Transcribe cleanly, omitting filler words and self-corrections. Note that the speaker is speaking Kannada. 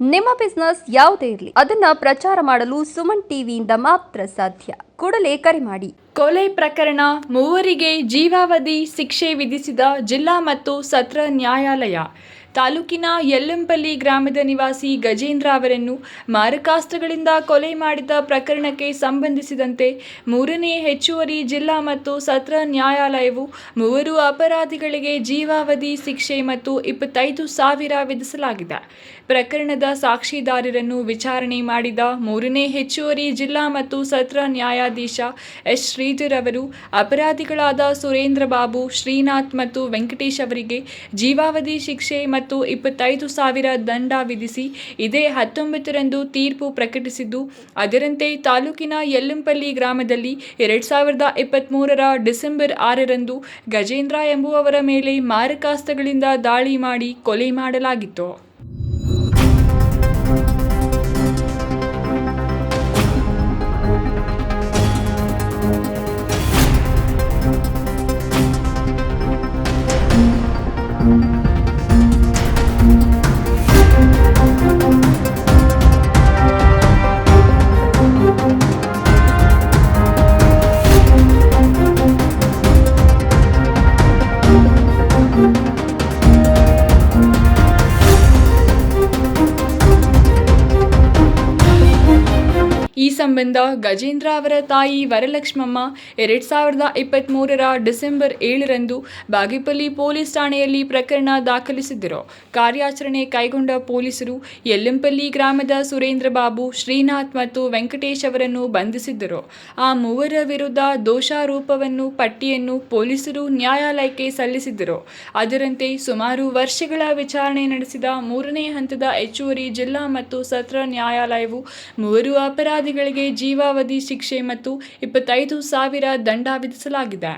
ನಿಮ್ಮ ಬಿಸ್ನೆಸ್ ಯಾವುದೇ ಇರಲಿ ಅದನ್ನ ಪ್ರಚಾರ ಮಾಡಲು ಸುಮನ್ ಟಿವಿಯಿಂದ ಮಾತ್ರ ಸಾಧ್ಯ. ಕೂಡಲೇ ಕರೆ ಮಾಡಿ. ಕೊಲೆ ಪ್ರಕರಣ, ಮೂವರಿಗೆ ಜೀವಾವಧಿ ಶಿಕ್ಷೆ ವಿಧಿಸಿದ ಜಿಲ್ಲಾ ಮತ್ತು ಸತ್ರ ನ್ಯಾಯಾಲಯ. ತಾಲೂಕಿನ ಯಲ್ಲಂಪಲ್ಲಿ ಗ್ರಾಮದ ನಿವಾಸಿ ಗಜೇಂದ್ರ ಅವರನ್ನು ಮಾರಕಾಸ್ತ್ರಗಳಿಂದ ಕೊಲೆ ಮಾಡಿದ ಪ್ರಕರಣಕ್ಕೆ ಸಂಬಂಧಿಸಿದಂತೆ ಮೂರನೇ ಹೆಚ್ಚುವರಿ ಜಿಲ್ಲಾ ಮತ್ತು ಸತ್ರ ನ್ಯಾಯಾಲಯವು ಮೂವರು ಅಪರಾಧಿಗಳಿಗೆ ಜೀವಾವಧಿ ಶಿಕ್ಷೆ ಮತ್ತು 25,000 ವಿಧಿಸಲಾಗಿದೆ. ಪ್ರಕರಣದ ಸಾಕ್ಷಿದಾರರನ್ನು ವಿಚಾರಣೆ ಮಾಡಿದ ಮೂರನೇ ಹೆಚ್ಚುವರಿ ಜಿಲ್ಲಾ ಮತ್ತು ಸತ್ರ ನ್ಯಾಯಾಧೀಶ ಎಸ್. ಶ್ರೀಧರ್ ಅವರು ಅಪರಾಧಿಗಳಾದ ಸುರೇಂದ್ರ ಬಾಬು, ಶ್ರೀನಾಥ್ ಮತ್ತು ವೆಂಕಟೇಶ್ ಅವರಿಗೆ ಜೀವಾವಧಿ ಶಿಕ್ಷೆ ಮತ್ತು 25,000 ದಂಡ ವಿಧಿಸಿ ಇದೇ 19ರಂದು ತೀರ್ಪು ಪ್ರಕಟಿಸಿದ್ದು, ಅದರಂತೆ ತಾಲೂಕಿನ ಯಲ್ಲಂಪಲ್ಲಿ ಗ್ರಾಮದಲ್ಲಿ 2023ರ ಡಿಸೆಂಬರ್ 6ರಂದು ಗಜೇಂದ್ರ ಎಂಬುವವರ ಮೇಲೆ ಮಾರಕಾಸ್ತ್ರಗಳಿಂದ ದಾಳಿ ಮಾಡಿ ಕೊಲೆ ಮಾಡಲಾಗಿತ್ತು. ಈ ಸಂಬಂಧ ಗಜೇಂದ್ರ ಅವರ ತಾಯಿ ವರಲಕ್ಷ್ಮಮ್ಮ 2023ರ ಡಿಸೆಂಬರ್ 7ರಂದು ಬಾಗೇಪಲ್ಲಿ ಪೊಲೀಸ್ ಠಾಣೆಯಲ್ಲಿ ಪ್ರಕರಣ ದಾಖಲಿಸಿದ್ದರು. ಕಾರ್ಯಾಚರಣೆ ಕೈಗೊಂಡ ಪೊಲೀಸರು ಯಲ್ಲಂಪಲ್ಲಿ ಗ್ರಾಮದ ಸುರೇಂದ್ರ ಬಾಬು, ಶ್ರೀನಾಥ್ ಮತ್ತು ವೆಂಕಟೇಶ್ ಅವರನ್ನು ಬಂಧಿಸಿದ್ದರು. ಆ ಮೂವರ ವಿರುದ್ಧ ದೋಷಾರೋಪವನ್ನು ಪಟ್ಟಿಯನ್ನು ಪೊಲೀಸರು ನ್ಯಾಯಾಲಯಕ್ಕೆ ಸಲ್ಲಿಸಿದ್ದರು. ಅದರಂತೆ ಸುಮಾರು ವರ್ಷಗಳ ವಿಚಾರಣೆ ನಡೆಸಿದ ಮೂರನೇ ಹಂತದ ಹೆಚ್ಚುವರಿ ಜಿಲ್ಲಾ ಮತ್ತು ಸತ್ರ ನ್ಯಾಯಾಲಯವು ಮೂವರು ಅಪರಾಧಿಗಳಿಗೆ ಜೀವಾವಧಿ ಶಿಕ್ಷೆ ಮತ್ತು 25,000 ದಂಡ ವಿಧಿಸಲಾಗಿದೆ.